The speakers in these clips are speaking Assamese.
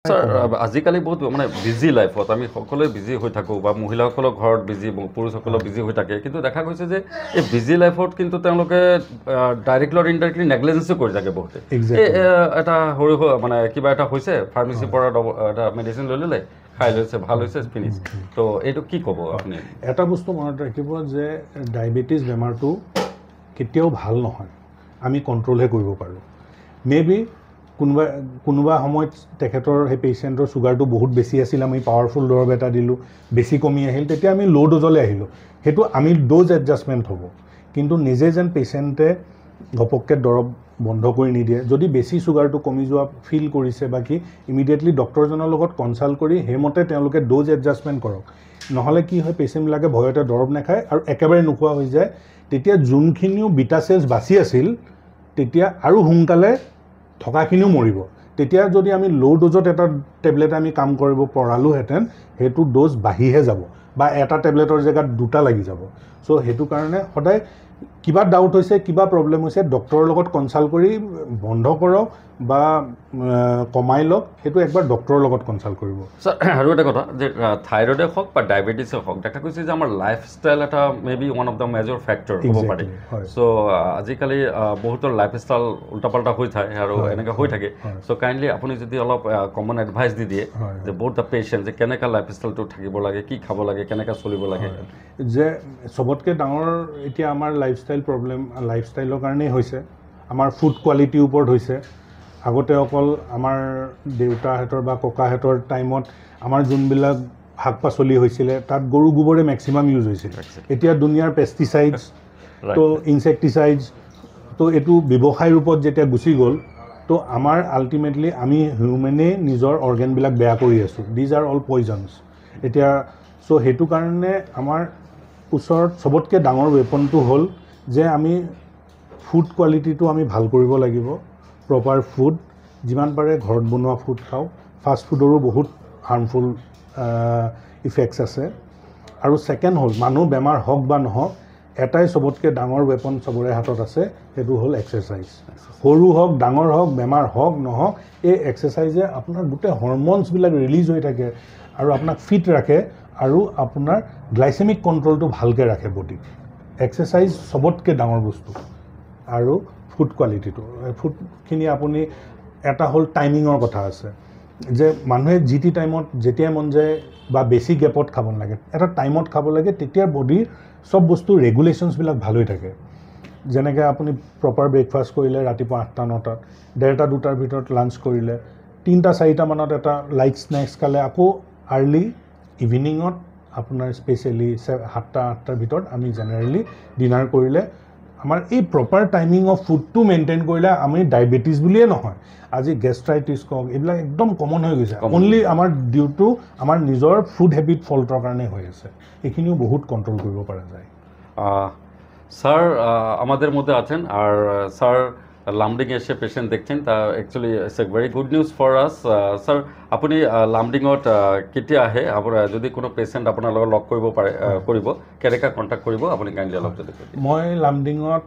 স্যাৰ আজিকালি বহুত মানে বিজি লাইফত আমি সকলোৱে বিজি হৈ থাকোঁ বা মহিলাসকলৰ ঘৰত বিজি পুৰুষসকলৰ বিজি হৈ থাকে কিন্তু দেখা গৈছে যে এই বিজি লাইফত কিন্তু তেওঁলোকে ডাইৰেক্টলি আৰু ইনডাইৰেক্টলি নেগলিজেন্সো কৰি থাকে বহুতে এটা সৰু মানে কিবা এটা হৈছে ফাৰ্মাচীৰ পৰা এটা মেডিচিন লৈ ল'লে খাই লৈছে ভাল হৈছে ফিনিছ তো এইটো কি ক'ব আপুনি এটা বস্তু মনত ৰাখিব যে ডায়েবেটিছ বেমাৰটো কেতিয়াও ভাল নহয় আমি কণ্ট্ৰলহে কৰিব পাৰোঁ মেবি কোনোবা সময়ত তেখেতৰ সেই পেচেণ্টৰ চুগাৰটো বহুত বেছি আছিল আমি পাৱাৰফুল দৰৱ এটা দিলোঁ বেছি কমি আহিল তেতিয়া আমি ল' ড'জলৈ আহিলোঁ সেইটো আমি ড'জ এডজাষ্টমেণ্ট হ'ব কিন্তু নিজে যেন পেচেণ্টে ঘপককৈ দৰৱ বন্ধ কৰি নিদিয়ে যদি বেছি চুগাৰটো কমি যোৱা ফিল কৰিছে বা কি ইমিডিয়েটলি ডক্টৰজনৰ লগত কনচাল্ট কৰি সেইমতে তেওঁলোকে ড'জ এডজাষ্টমেণ্ট কৰক নহ'লে কি হয় পেচেণ্টবিলাকে ভয়তে দৰৱ নাখায় আৰু একেবাৰে নোখোৱা হৈ যায় তেতিয়া যোনখিনিও বিটা চেলছ বাচি আছিল তেতিয়া আৰু সোনকালে থকাখিনিও মৰিব তেতিয়া যদি আমি ল' ড'জত এটা টেবলেট আমি কাম কৰিব পৰালোহেঁতেন সেইটো ড'জ বাঢ়িহে যাব বা এটা টেবলেটৰ জেগাত দুটা লাগি যাব চ' সেইটো কাৰণে সদায় কিবা ডাউট হৈছে কিবা প্ৰব্লেম হৈছে ডক্টৰৰ লগত কনচাল্ট কৰি বন্ধ কৰক বা কমাই লওক সেইটো একবাৰ ডক্টৰৰ লগত কনচাল্ট কৰিব স্যাৰ আৰু এটা কথা যে থাইৰয়েডে হওক বা ডায়েবেটিছে হওক দেখা গৈছে যে আমাৰ লাইফষ্টাইল এটা maybe one of the major factor হ'ব পাৰে চ' আজিকালি বহুতৰ লাইফষ্টাইল উল্টাপাল্টা হৈ থাকে আৰু এনেকৈ হৈ থাকে চ' কাইণ্ডলি আপুনি যদি অলপ কমন এডভাইচ দি দিয়ে যে বহুত দ্য পেচেণ্ট যে কেনেকৈ লাইফষ্টাইলটো থাকিব লাগে কি খাব লাগে কেনেকৈ চলিব লাগে যে চবতকৈ ডাঙৰ এতিয়া আমাৰ লাইফষ্টাইলৰ কাৰণেই হৈছে আমাৰ ফুড কোৱালিটিৰ ওপৰত হৈছে আগতে অকল আমাৰ দেউতাহঁতৰ বা ককাহঁতৰ টাইমত আমাৰ যোনবিলাক শাক পাচলি হৈছিলে তাত গৰু গোবৰে মেক্সিমাম ইউজ হৈছিল এতিয়া দুনিয়াৰ পেষ্টিচাইডছ তো ইনছেক্টিচাইডছ তো এইটো ব্যৱসায় ৰূপত যেতিয়া গুচি গ'ল তো আমাৰ আল্টিমেটলি আমি হিউমেনেই নিজৰ অৰ্গেনবিলাক বেয়া কৰি আছোঁ দিজ আৰ অল পয়জনছ এতিয়া চ' সেইটো কাৰণে আমাৰ ওচৰত চবতকৈ ডাঙৰ ৱেপনটো হ'ল যে আমি ফুড কোৱালিটিটো আমি ভাল কৰিব লাগিব প্ৰপাৰ ফুড যিমান পাৰে ঘৰত বনোৱা ফুড খাওঁ ফাষ্ট ফুডৰো বহুত হাৰ্মফুল ইফেক্টছ আছে আৰু ছেকেণ্ড হ'ল মানুহ বেমাৰ হওক বা নহওক এটাই চবতকৈ ডাঙৰ ৱেপন চবৰে হাতত আছে সেইটো হ'ল এক্সাৰচাইজ সৰু হওক ডাঙৰ হওক বেমাৰ হওক নহওক এই এক্সাৰচাইজে আপোনাৰ গোটেই হৰম'নছবিলাক ৰিলিজ হৈ থাকে আৰু আপোনাক ফিট ৰাখে আৰু আপোনাৰ গ্লাইচেমিক কণ্ট্ৰলটো ভালকৈ ৰাখে বডিত এক্সাৰচাইজ চবতকৈ ডাঙৰ বস্তু আৰু ফুড কোৱালিটিটো ফুডখিনি আপুনি এটা হ'ল টাইমিঙৰ কথা আছে যে মানুহে যি টি টাইমত যেতিয়াই মন যায় বা বেছি গেপত খাব নালাগে এটা টাইমত খাব লাগে তেতিয়া বডিৰ চব বস্তু ৰেগুলেশ্যনছবিলাক ভাল হৈ থাকে যেনেকৈ আপুনি প্ৰপাৰ ব্ৰেকফাষ্ট কৰিলে ৰাতিপুৱা 8টা 9টাত 1:30 2টাৰ ভিতৰত লাঞ্চ কৰিলে 3টা 4টা মানত এটা লাইট স্নেক্স খালে আকৌ আৰ্লি ইভিনিঙত আপোনাৰ স্পেচিয়েলি 7টা 8টাৰ ভিতৰত আমি জেনেৰেলি ডিনাৰ কৰিলে আমাৰ এই প্ৰপাৰ টাইমিং অফ ফুডটো মেইনটেইন কৰিলে আমি ডায়েবেটিছ বুলিয়ে নহয় আজি গেষ্ট্ৰাইটিছ কওক এইবিলাক একদম কমন হৈ গৈছে অনলি আমাৰ ডিউটো আমাৰ নিজৰ ফুড হেবিট ফল্টৰ কাৰণে হৈ আছে এইখিনিও বহুত কন্ট্ৰোল কৰিব পৰা যায় স্যার আমাদের মধ্যে আছেন আর স্যার লামডিং এসে পেশেন্ট দেখছেন তা actually it's a very good news for us sir আপনি লামডিঙত কেতিয়া আহে আপোনাৰ যদি কোনো পেশেন্ট আপোনাৰ লগত লগ কৰিব পাৰে কৰিব কেনেকৈ কণ্টেক্ট কৰিব আপুনি কাইণ্ডলি অলপ যদি মই লামডিঙত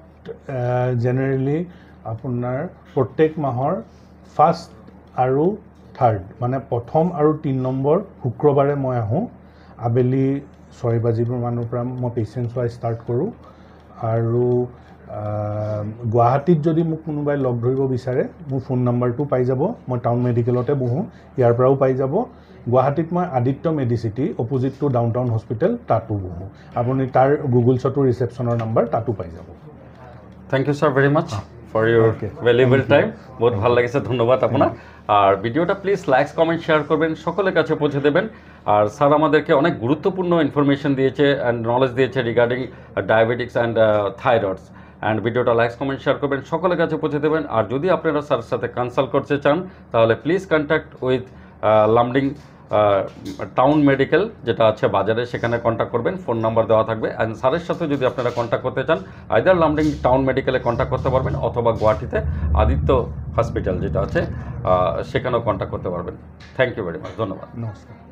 জেনেৰেলি আপোনাৰ প্ৰত্যেক মাহৰ 1st আৰু 3rd মানে প্ৰথম আৰু 3 নম্বৰ শুক্ৰবাৰে মই আহোঁ আবেলি 6 বাজিমানৰ পৰা মই পেচেণ্ট চোৱা ষ্টাৰ্ট কৰোঁ আৰু গুৱাহাটীত যদি মোক কোনোবাই লগ ধৰিব বিচাৰে মোৰ ফোন নম্বৰটো পাই যাব মই টাউন মেডিকেলতে বহোঁ ইয়াৰ পৰাও পাই যাব গুৱাহাটীত মই Aditya Medicity opposite to downtown hospital তাতো বহোঁ আপুনি তাৰ গুগলছতো ৰিচেপশ্যনৰ নাম্বাৰ তাতো পাই যাব thank you sir very much for your valuable time বহুত ভালো লাগছে ধন্যবাদ আপনার আর ভিডিওটা প্লিজ লাইকস কমেন্ট শেয়ার করবেন সকলের কাছে পৌঁছে দেবেন আর স্যার আমাদেরকে অনেক গুরুত্বপূর্ণ ইনফরমেশন দিয়েছে অ্যান্ড নলেজ দিয়েছে রিগার্ডিং ডায়াবেটিক্স অ্যান্ড থাইরয়েডস অ্যান্ড ভিডিওটা লাইকস কমেন্ট শেয়ার করবেন সকলের কাছে পৌঁছে দেবেন আর যদি আপনারা স্যারের সাথে কনসাল্ট করতে চান তাহলে please contact with Lumding town medical যেটা আছে বাজারে সেখানে কন্ট্যাক্ট করবেন ফোন নাম্বার দেওয়া থাকবে অ্যান্ড স্যারের সাথে যদি আপনারা কন্ট্যাক্ট করতে চান আইদার লামডিং টাউন মেডিকেলে কন্ট্যাক্ট করতে পারবেন অথবা গুয়াহাটিতে আদিত্য হসপিটাল যেটা আছে সেখানেও কন্ট্যাক্ট করতে পারবেন থ্যাংক ইউ ভেরি মাচ ধন্যবাদ নমস্কার